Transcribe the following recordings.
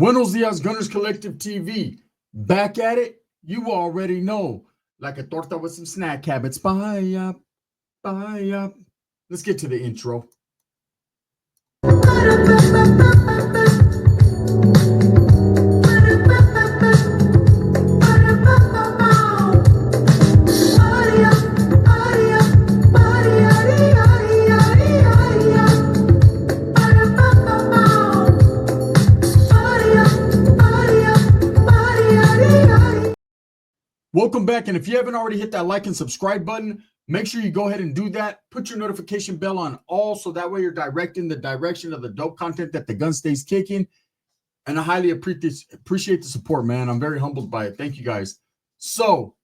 Buenos Dias, Gunners Collective TV. Back at it, you already know. Like a torta with some snack habits. Bye up, bye up. Let's get to the intro. Welcome back, and if you haven't already hit that like and subscribe button, make sure you go ahead and do that. Put your notification bell on all so that way you're directing the direction of the dope content that the gun stays kicking. And I highly appreciate the support, man. I'm very humbled by it. Thank you, guys. So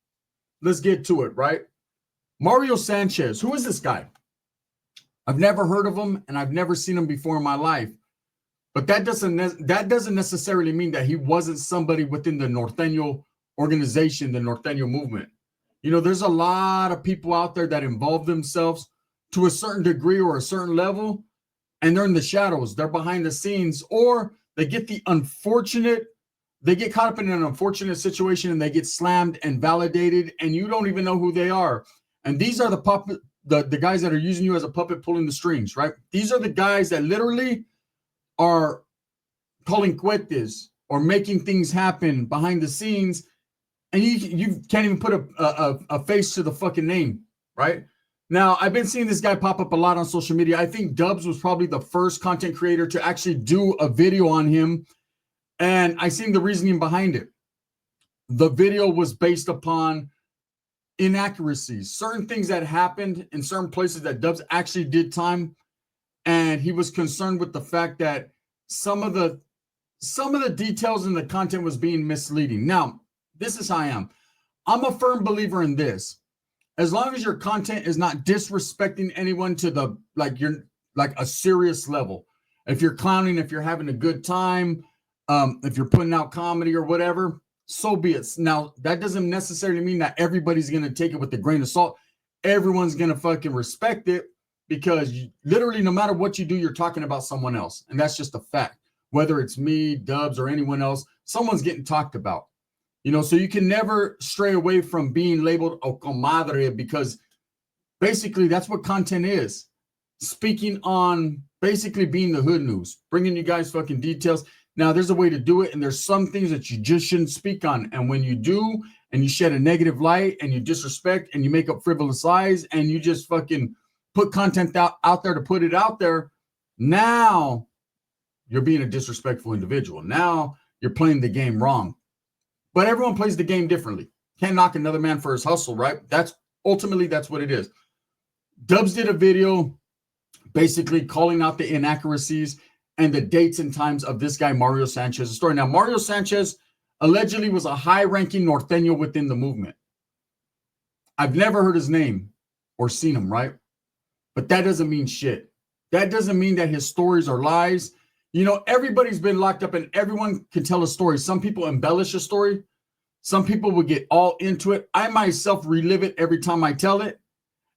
let's get to it, right? Mario Sanchez. Who is this guy? I've never heard of him, and I've never seen him before in my life. But that doesn't necessarily mean that he wasn't somebody within the Norteno organization, the Norteno movement. You know, there's a lot of people out there that involve themselves to a certain degree or a certain level, and they're in the shadows, they're behind the scenes, or they get caught up in an unfortunate situation and they get slammed and validated, and you don't even know who they are. And these are the guys that are using you as a puppet pulling the strings, right? These are the guys that literally are calling cuetes or making things happen behind the scenes. And you can't even put a face to the fucking name, right? Now, I've been seeing this guy pop up a lot on social media. I think Dubs was probably the first content creator to actually do a video on him. And I seen the reasoning behind it. The video was based upon inaccuracies, certain things that happened in certain places that Dubs actually did time. And he was concerned with the fact that some of the details in the content was being misleading. Now, this is how I am. I'm a firm believer in this. As long as your content is not disrespecting anyone to a serious level. If you're clowning, if you're having a good time, if you're putting out comedy or whatever, so be it. Now, that doesn't necessarily mean that everybody's going to take it with a grain of salt. Everyone's going to fucking respect it because literally no matter what you do, you're talking about someone else. And that's just a fact. Whether it's me, Dubs, or anyone else, someone's getting talked about. You know, so you can never stray away from being labeled a comadre because basically that's what content is. Speaking on basically being the hood news, bringing you guys fucking details. Now, there's a way to do it, and there's some things that you just shouldn't speak on. And when you do, and you shed a negative light, and you disrespect, and you make up frivolous lies, and you just fucking put content out there to put it out there, now you're being a disrespectful individual. Now you're playing the game wrong. But everyone plays the game differently. Can't knock another man for his hustle, right? That's what it is. Dubs did a video basically calling out the inaccuracies and the dates and times of this guy, Mario Sanchez's story. Now, Mario Sanchez allegedly was a high-ranking Norteno within the movement. I've never heard his name or seen him, right? But that doesn't mean shit. That doesn't mean that his stories are lies. You know, everybody's been locked up and everyone can tell a story. Some people embellish a story. Some people will get all into it. I myself relive it every time I tell it.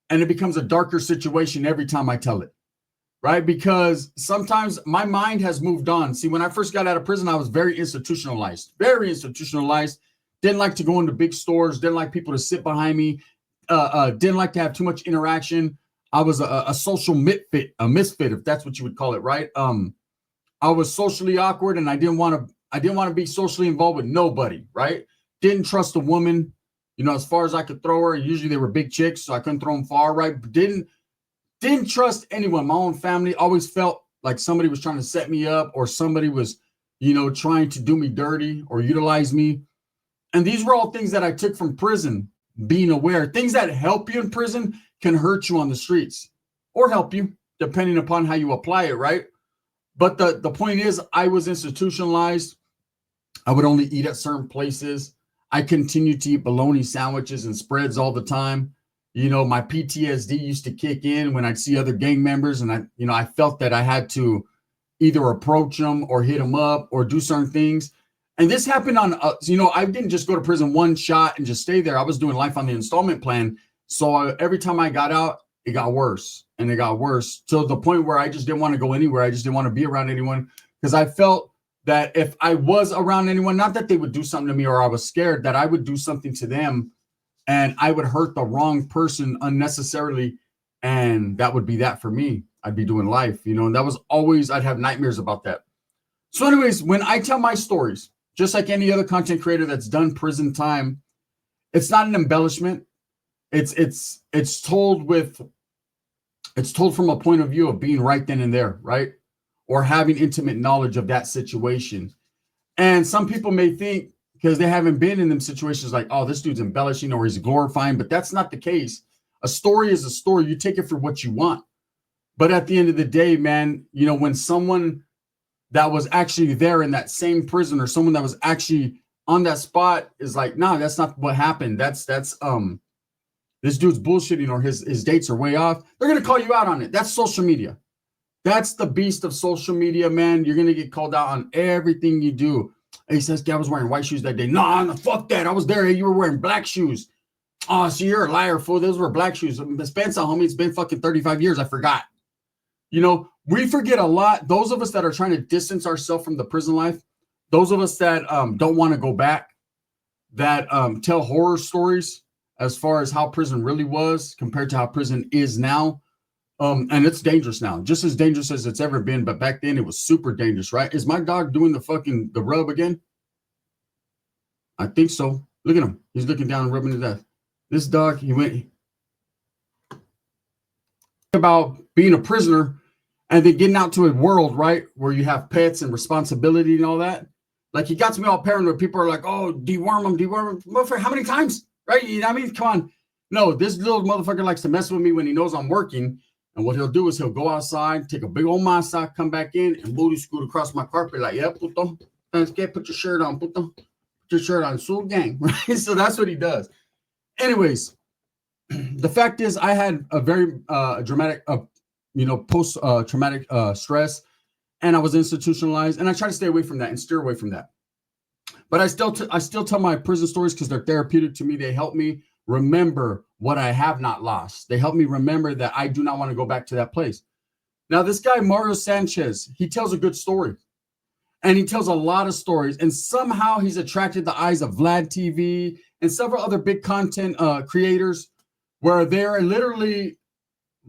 And it becomes a darker situation every time I tell it. Right? Because sometimes my mind has moved on. See, when I first got out of prison, I was very institutionalized. Very institutionalized. Didn't like to go into big stores. Didn't like people to sit behind me. Didn't like to have too much interaction. I was a social misfit, if that's what you would call it, right? I was socially awkward and I didn't want to be socially involved with nobody, right? Didn't trust a woman, you know, as far as I could throw her. Usually they were big chicks, so I couldn't throw them far, right? But didn't trust anyone. My own family always felt like somebody was trying to set me up or somebody was, you know, trying to do me dirty or utilize me. And these were all things that I took from prison, being aware. Things that help you in prison can hurt you on the streets or help you, depending upon how you apply it, right? But the point is, I was institutionalized. I would only eat at certain places. I continued to eat bologna sandwiches and spreads all the time. You know, my PTSD used to kick in when I'd see other gang members, and I felt that I had to either approach them or hit them up or do certain things. And this happened on, I didn't just go to prison one shot and just stay there. I was doing life on the installment plan. So every time I got out, it got worse and it got worse to the point where I just didn't want to go anywhere. I just didn't want to be around anyone because I felt that if I was around anyone, not that they would do something to me or I was scared, that I would do something to them and I would hurt the wrong person unnecessarily. And that would be that for me. I'd be doing life, you know, and that was always, I'd have nightmares about that. So anyways, when I tell my stories, just like any other content creator that's done prison time, it's not an embellishment. It's told from a point of view of being right then and there, right? Or having intimate knowledge of that situation. And some people may think, because they haven't been in them situations, like, oh, this dude's embellishing or he's glorifying, but that's not the case. A story is a story. You take it for what you want. But at the end of the day, man, you know, when someone that was actually there in that same prison or someone that was actually on that spot is like, no, that's not what happened. That's this dude's bullshitting or his dates are way off. They're going to call you out on it. That's social media. That's the beast of social media, man. You're going to get called out on everything you do. He says, I was wearing white shoes that day. No, fuck that. I was there. Hey, you were wearing black shoes. Oh, so you're a liar, fool. Those were black shoes. Spencer, homie, it's been fucking 35 years. I forgot. You know, we forget a lot. Those of us that are trying to distance ourselves from the prison life, those of us that don't want to go back, that tell horror stories as far as how prison really was compared to how prison is now. And it's dangerous now, just as dangerous as it's ever been. But back then it was super dangerous, right? Is my dog doing the rub again? I think so. Look at him. He's looking down and rubbing to death. This dog, he went about being a prisoner and then getting out to a world, right, where you have pets and responsibility and all that. Like, he got to me all paranoid. People are like, oh, deworm him. Motherfucker, how many times? Right? You know what I mean? Come on. No, this little motherfucker likes to mess with me when he knows I'm working. And what he'll do is he'll go outside, take a big old masa, come back in, and booty scoot across my carpet like, yeah, puto. Let's get, put your shirt on, puto. Put your shirt on, soul gang. Right? So that's what he does. Anyways, the fact is I had a very dramatic, post-traumatic stress, and I was institutionalized, and I try to stay away from that and steer away from that. But I still tell my prison stories because they're therapeutic to me. They help me remember what I have not lost. They help me remember that I do not want to go back to that place. Now, this guy, Mario Sanchez, he tells a good story. And he tells a lot of stories. And somehow he's attracted the eyes of Vlad TV and several other big content creators where they're literally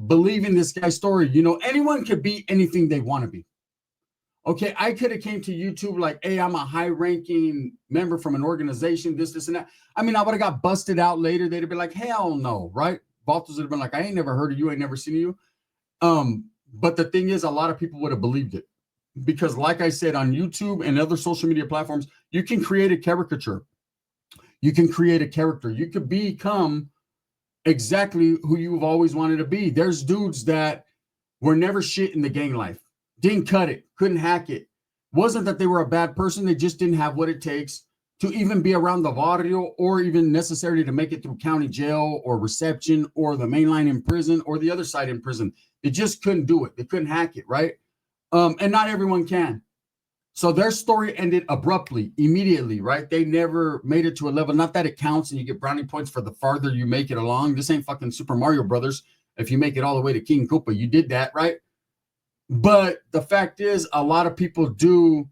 believing this guy's story. You know, anyone could be anything they want to be. Okay, I could have came to YouTube like, hey, I'm a high-ranking member from an organization, this, and that. I mean, I would have got busted out later. They'd have been like, hell no, right? Baltus would have been like, I ain't never heard of you. I ain't never seen you. But the thing is, a lot of people would have believed it. Because like I said, on YouTube and other social media platforms, you can create a caricature. You can create a character. You could become exactly who you've always wanted to be. There's dudes that were never shit in the gang life. Didn't cut it, couldn't hack it. Wasn't that they were a bad person. They just didn't have what it takes to even be around the barrio or even necessarily to make it through county jail or reception or the main line in prison or the other side in prison. They just couldn't do it. They couldn't hack it, right? And not everyone can. So their story ended abruptly, immediately, right? They never made it to a level. Not that it counts and you get brownie points for the farther you make it along. This ain't fucking Super Mario Brothers. If you make it all the way to King Koopa, you did that, right? But the fact is, a lot of people do,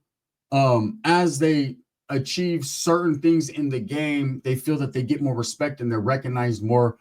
as they achieve certain things in the game, they feel that they get more respect and they're recognized more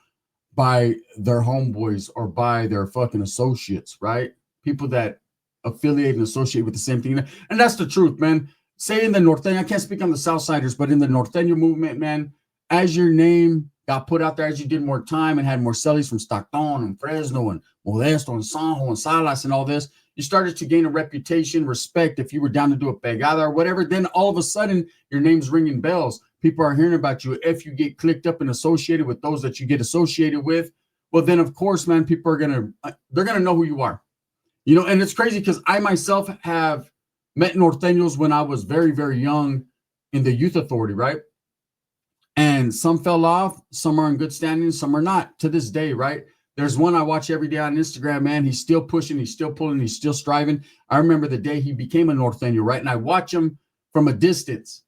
by their homeboys or by their fucking associates, right? People that affiliate and associate with the same thing. And that's the truth, man. Say in the Norteno, I can't speak on the Southsiders, but in the Norteno movement, man, as your name got put out there, as you did more time and had more cellies from Stockton and Fresno and Modesto and Sanjo and Salas and all this, you started to gain a reputation, respect. If you were down to do a pegada or whatever, then all of a sudden your name's ringing bells. People are hearing about you. If you get clicked up and associated with those that you get associated with, well, then of course, man, people are they're gonna know who you are. You know, and it's crazy because I myself have met Norteños when I was very, very young in the youth authority, right? And some fell off, some are in good standing, some are not to this day, right? There's one I watch every day on Instagram, man. He's still pushing, he's still pulling, he's still striving. I remember the day he became a Norteño, right? And I watch him from a distance.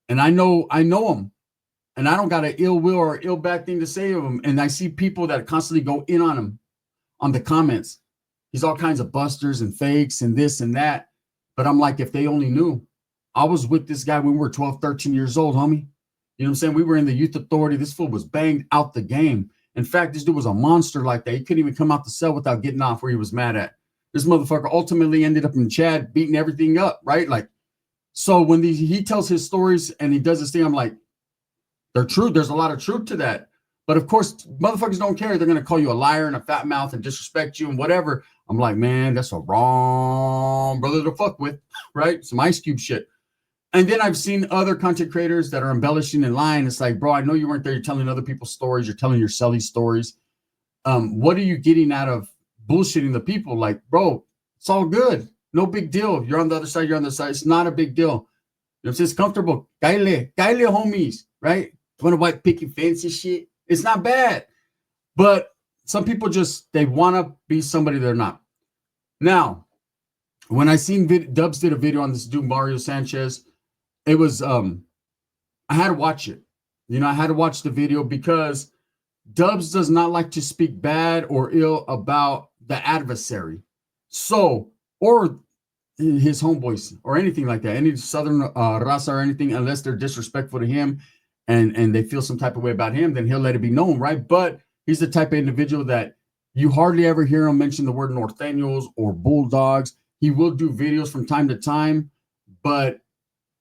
And I know him. And I don't got an ill will or ill bad thing to say of him. And I see people that constantly go in on him on the comments. He's all kinds of busters and fakes and this and that. But I'm like, if they only knew. I was with this guy when we were 12, 13 years old, homie. You know what I'm saying? We were in the youth authority. This fool was banged out the game. In fact, this dude was a monster like that. He couldn't even come out the cell without getting off where he was mad at. This motherfucker ultimately ended up in Chad beating everything up, right? Like, so when he tells his stories and he does this thing, I'm like, they're true. There's a lot of truth to that. But of course, motherfuckers don't care. They're going to call you a liar and a fat mouth and disrespect you and whatever. I'm like, man, that's a wrong brother to fuck with, right? Some Ice Cube shit. And then I've seen other content creators that are embellishing and lying. It's like, bro, I know you weren't there. You're telling other people's stories. You're telling your silly stories. What are you getting out of bullshitting the people? Like, bro, it's all good. No big deal. If you're on the other side, you're on the side. It's not a big deal. If it's comfortable, Kyle homies, right? Want to white picket fence and shit? It's not bad. But some people just, they want to be somebody they're not. Now, when I seen Dubs did a video on this dude, Mario Sanchez, it was, I had to watch it. You know, I had to watch the video because Dubs does not like to speak bad or ill about the adversary. So, or his homeboys or anything like that, any Southern raza or anything, unless they're disrespectful to him and they feel some type of way about him, then he'll let it be known, right? But he's the type of individual that you hardly ever hear him mention the word Nortenos or Bulldogs. He will do videos from time to time, but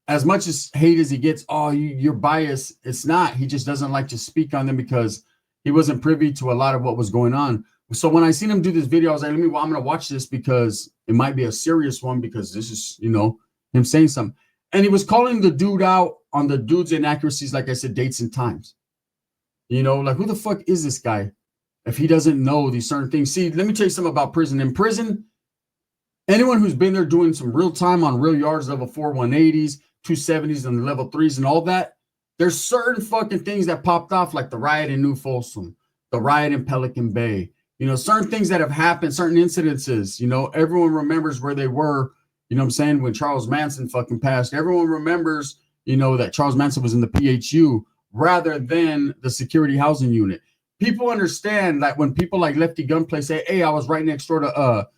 as much as hate as he gets, oh, you're biased, it's not. He just doesn't like to speak on them because he wasn't privy to a lot of what was going on. So when I seen him do this video, I was like, I'm going to watch this because it might be a serious one because this is, you know, him saying something. And he was calling the dude out on the dude's inaccuracies, like I said, dates and times. You know, like, who the fuck is this guy if he doesn't know these certain things? See, let me tell you something about prison. In prison, anyone who's been there doing some real time on real yards, level 4, 180s, 270s, and level 3s and all that, there's certain fucking things that popped off, like the riot in New Folsom, the riot in Pelican Bay. You know, certain things that have happened, certain incidences, you know, everyone remembers where they were, you know what I'm saying, when Charles Manson fucking passed. Everyone remembers, you know, that Charles Manson was in the PHU rather than the security housing unit. People understand that when people like Lefty Gunplay say, hey, I was right next door to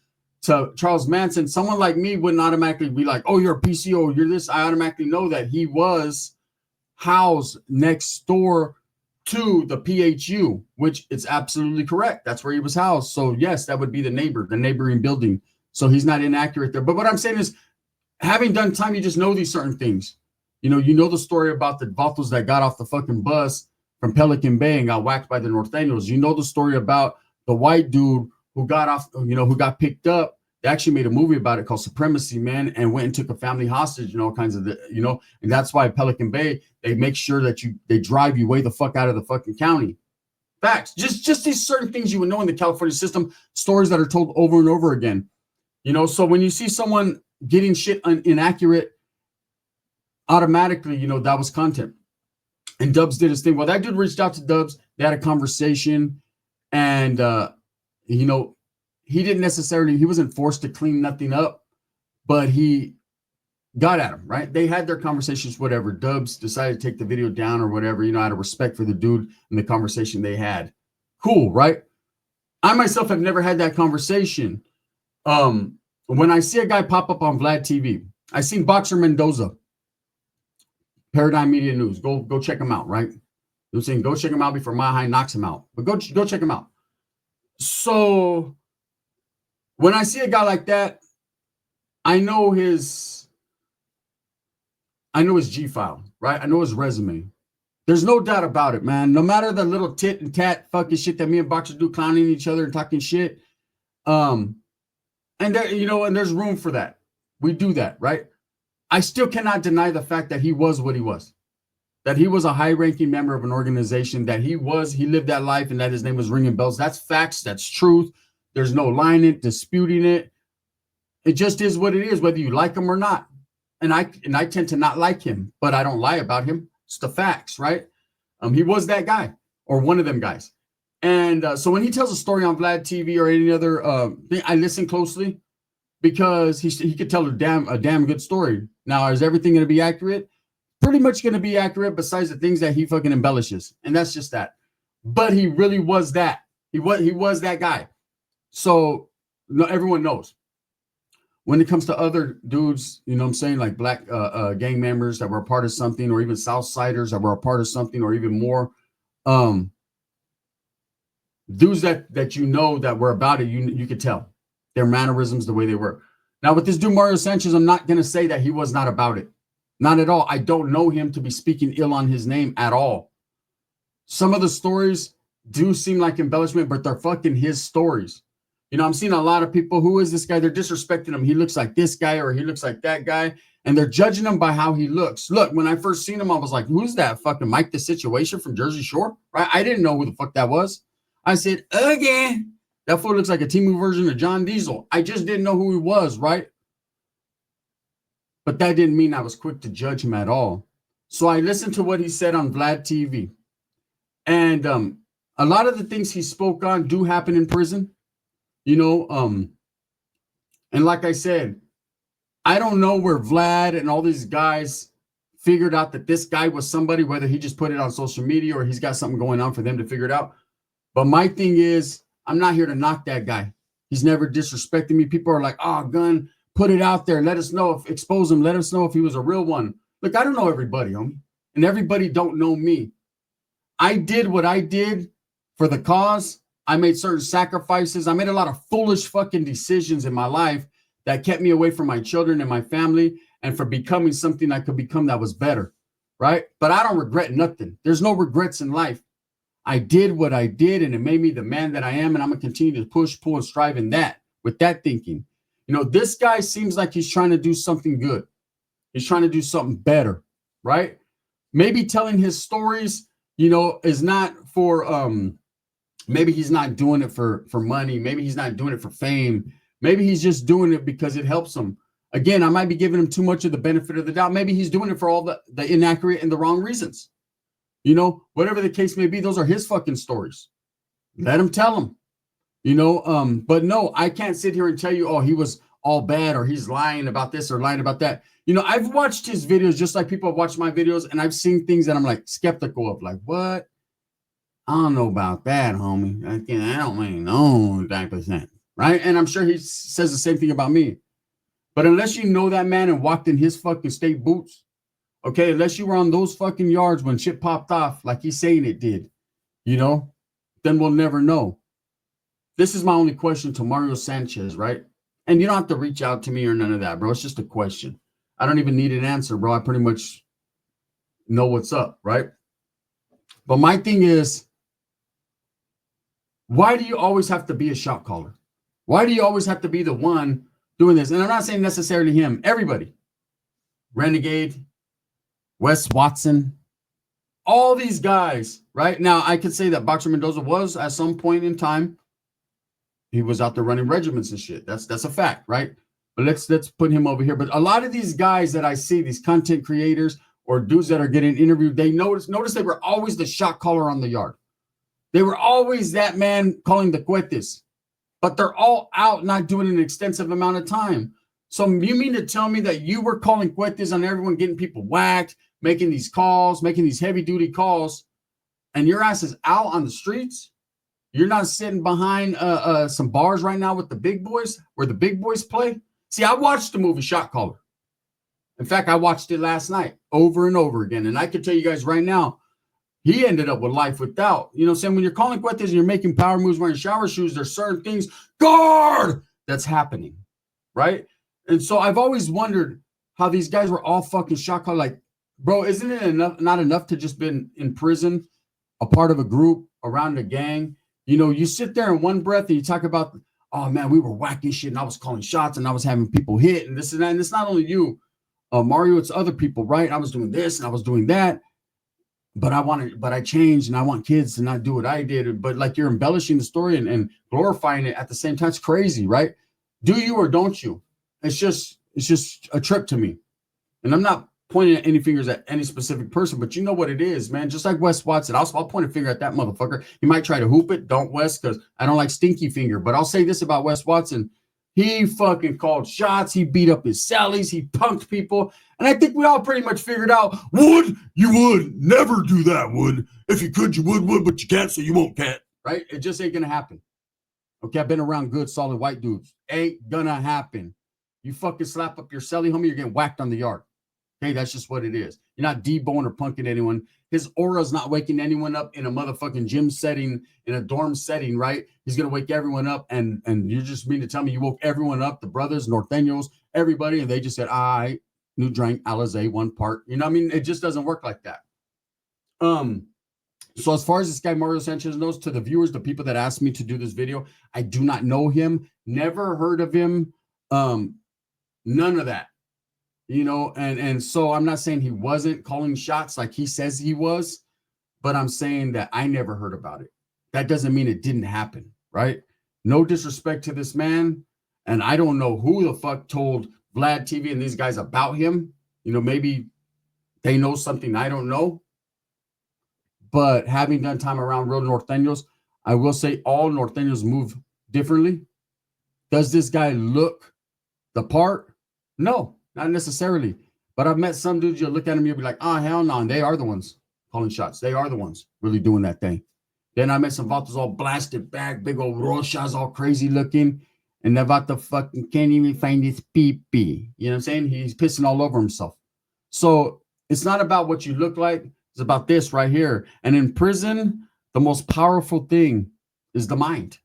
Charles Manson, someone like me wouldn't automatically be like, oh, you're a PCO, you're this. I automatically know that he was housed next door to the PHU, which it's absolutely correct. That's where he was housed. So yes, that would be the neighboring building. So he's not inaccurate there. But what I'm saying is, having done time, you just know these certain things. You know the story about the vatos that got off the fucking bus from Pelican Bay and got whacked by the Nortenos. You know the story about the white dude who got off, you know, who got picked up. They actually made a movie about it called Supremacy, man, and went and took a family hostage and all kinds of, you know, and that's why Pelican Bay, they make sure that they drive you way the fuck out of the fucking county. Facts. Just these certain things you would know in the California system, stories that are told over and over again. You know, so when you see someone getting shit inaccurate, automatically, you know, that was content. And Dubs did his thing. Well, that dude reached out to Dubs. They had a conversation, and you know, he wasn't forced to clean nothing up, but he got at him, right? They had their conversations, whatever. Dubs decided to take the video down or whatever, you know, out of respect for the dude and the conversation they had. Cool, right? I myself have never had that conversation. When I see a guy pop up on Vlad TV, I seen Boxer Mendoza, Paradigm Media News. Go check him out, right? I'm saying go check him out before Mile High knocks him out. But go check him out. So when I see a guy like that, I know his G file, right? I know his resume. There's no doubt about it, man. No matter the little tit and tat fucking shit that me and Boxer do, clowning each other and talking shit, and there, you know, and there's room for that. We do that, right? I still cannot deny the fact that he was what he was, that he was a high-ranking member of an organization, that he lived that life, and that his name was ringing bells. That's facts. That's truth. There's no lying it, disputing it. It just is what it is, whether you like him or not. And I tend to not like him, but I don't lie about him. It's the facts, right? He was that guy, or one of them guys. And so when he tells a story on Vlad TV or any other thing, I listen closely because he could tell a damn good story. Now, is everything going to be accurate? Pretty much going to be accurate, besides the things that he fucking embellishes, and that's just that. But he really was that. He was that guy. So everyone knows. when it comes to other dudes, you know what I'm saying, like black gang members that were a part of something, or even Southsiders that were a part of something, or even more, dudes that you know that were about it, you could tell their mannerisms, the way they were. Now with this dude Mario Sanchez, I'm not gonna say that he was not about it, not at all. I don't know him to be speaking ill on his name at all. Some of the stories do seem like embellishment, but they're fucking his stories. You know, I'm seeing a lot of people, who is this guy? They're disrespecting him. He looks like this guy, or he looks like that guy. And they're judging him by how he looks. Look, when I first seen him, I was like, who's that fucking Mike the Situation from Jersey Shore? Right? I didn't know who the fuck that was. I said, again, that fool looks like a Timu version of John Diesel. I just didn't know who he was, right? But that didn't mean I was quick to judge him at all. So I listened to what he said on Vlad TV. And a lot of the things he spoke on do happen in prison. You know, and like I said, I don't know where Vlad and all these guys figured out that this guy was somebody, whether he just put it on social media or he's got something going on for them to figure it out. But my thing is, I'm not here to knock that guy. He's never disrespected me. People are like, oh, Gun, put it out there. Let us know, if expose him. Let us know if he was a real one. Look, I don't know everybody, homie. And everybody don't know me. I did what I did for the cause. I made certain sacrifices. I made a lot of foolish fucking decisions in my life that kept me away from my children and my family, and for becoming something I could become that was better, right? But I don't regret nothing. There's no regrets in life. I did what I did, and it made me the man that I am, and I'm going to continue to push, pull, and strive in that, with that thinking. You know, this guy seems like he's trying to do something good. He's trying to do something better, right? Maybe telling his stories, you know, is not for maybe he's not doing it for money. Maybe he's not doing it for fame. Maybe he's just doing it because it helps him. Again, I might be giving him too much of the benefit of the doubt. Maybe he's doing it for all the inaccurate and the wrong reasons. You know, whatever the case may be, those are his fucking stories. Let him tell them. You know, but no, I can't sit here and tell you, oh, he was all bad, or he's lying about this or lying about that. You know, I've watched his videos just like people have watched my videos, and I've seen things that I'm like skeptical of, like, what? I don't know about that, homie. I don't really know that percent, right? And I'm sure he says the same thing about me. But unless you know that man and walked in his fucking state boots, okay, unless you were on those fucking yards when shit popped off like he's saying it did, you know, then we'll never know. This is my only question to Mario Sanchez, right? And you don't have to reach out to me or none of that, bro. It's just a question. I don't even need an answer, bro. I pretty much know what's up, right? But my thing is, why do you always have to be a shot caller? Why do you always have to be the one doing this? And I'm not saying necessarily him, everybody. Renegade, Wes Watson, all these guys, right? Now, I could say that Boxer Mendoza was, at some point in time, he was out there running regiments and shit. That's a fact, right? But let's put him over here. But a lot of these guys that I see, these content creators or dudes that are getting interviewed, they notice they were always the shot caller on the yard. They were always that man calling the cuetes, but they're all out not doing an extensive amount of time. So you mean to tell me that you were calling cuetes on everyone, getting people whacked, making these calls, making these heavy duty calls, and your ass is out on the streets? You're not sitting behind some bars right now with the big boys, where the big boys play? See, I watched the movie Shot Caller. In fact, I watched it last night over and over again. And I can tell you guys right now, he ended up with life without. You know what I'm saying? When you're calling cuetes and you're making power moves wearing shower shoes, there's certain things, guard, that's happening, right? And so I've always wondered how these guys were all fucking shot caller. Like, bro, isn't it not enough to just been in prison, a part of a group, around a gang? You know, you sit there in one breath and you talk about, oh man, we were whacking shit and I was calling shots and I was having people hit and this and that. And it's not only you, Mario, it's other people, right? I was doing this and I was doing that. But I changed and I want kids to not do what I did. But like, you're embellishing the story and glorifying it at the same time. It's crazy, right? Do you or don't you? It's just a trip to me. And I'm not pointing at any fingers at any specific person, but you know what it is, man. Just like Wes Watson, I'll point a finger at that motherfucker. He might try to hoop it. Don't, Wes, because I don't like stinky finger. But I'll say this about Wes Watson. He fucking called shots. He beat up his sallies. He punked people. And I think we all pretty much figured out, you would never do that, Wood. If you could, you would, but you can't, so you won't, can't. Right? It just ain't going to happen. Okay, I've been around good, solid white dudes. Ain't going to happen. You fucking slap up your celly, homie, you're getting whacked on the yard. Okay, that's just what it is. You're not deboning or punking anyone. His aura's not waking anyone up in a motherfucking gym setting, in a dorm setting, right? He's gonna wake everyone up, and you just mean to tell me you woke everyone up, the brothers, Nortenos, everybody, and they just said, I new drink Alizé, one part. You know what I mean? It just doesn't work like that. So as far as this guy Mario Sanchez knows, to the viewers, the people that asked me to do this video, I do not know him, never heard of him, none of that. You know, and so I'm not saying he wasn't calling shots like he says he was, but I'm saying that I never heard about it. That doesn't mean it didn't happen, right? No disrespect to this man, and I don't know who the fuck told Vlad TV and these guys about him. You know, maybe they know something I don't know. But having done time around real Norteños, I will say all Norteños move differently. Does this guy look the part? No. Not necessarily, but I've met some dudes, you'll look at them, you'll be like, oh, hell no, and they are the ones calling shots. They are the ones really doing that thing. Then I met some vatos all blasted back, big old roshas, all crazy looking, and that vato fucking can't even find his pee-pee. You know what I'm saying? He's pissing all over himself. So it's not about what you look like. It's about this right here. And in prison, the most powerful thing is the mind.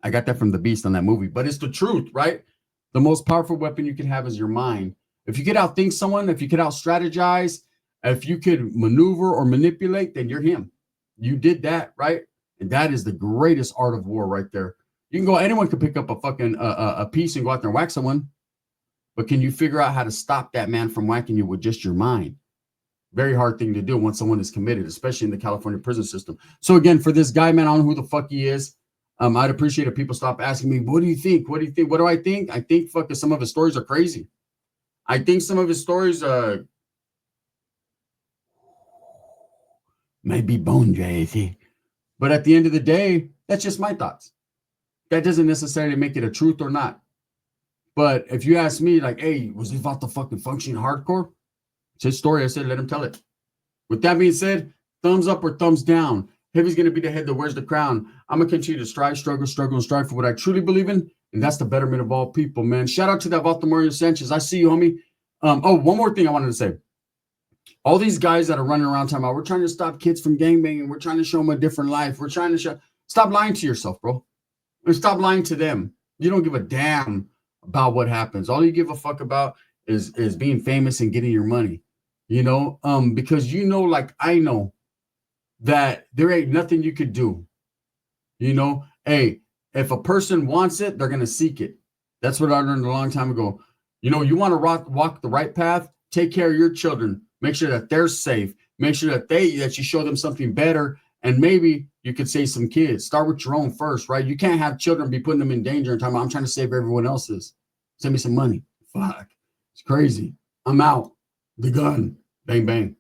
I got that from The Beast on that movie, but it's the truth, right? The most powerful weapon you can have is your mind. If you could outthink someone, if you could out-strategize, if you could maneuver or manipulate, then you're him. You did that, right? And that is the greatest art of war right there. You can go, anyone can pick up a fucking a piece and go out there and whack someone. But can you figure out how to stop that man from whacking you with just your mind? Very hard thing to do once someone is committed, especially in the California prison system. So again, for this guy, man, I don't know who the fuck he is. I'd appreciate if people stop asking me, what do you think? What do you think? What do I think? I think fucking some of his stories are crazy. I think some of his stories might be bone dry, but at the end of the day, that's just my thoughts. That doesn't necessarily make it a truth or not. But if you ask me, like, hey, was this about the fucking functioning hardcore? It's his story. I said, let him tell it. With that being said, thumbs up or thumbs down. Heavy's going to be the head that wears the crown. I'm going to continue to strive, struggle, and strive for what I truly believe in, and that's the betterment of all people, man. Shout out to that vato Mario Sanchez. I see you, homie. Oh, one more thing I wanted to say. All these guys that are running around talking about, we're trying to stop kids from gangbanging. We're trying to show them a different life. We're trying to stop lying to yourself, bro. And stop lying to them. You don't give a damn about what happens. All you give a fuck about is being famous and getting your money, you know, because you know, like I know, that there ain't nothing you could do. You know, hey, if a person wants it, they're going to seek it. That's what I learned a long time ago. You know, you want to walk the right path, take care of your children, make sure that they're safe, make sure that you show them something better, and maybe you could save some kids. Start with your own first, right? You can't have children be putting them in danger and talking about, I'm trying to save everyone else's. Send me some money. Fuck. It's crazy. I'm out. The gun. Bang, bang.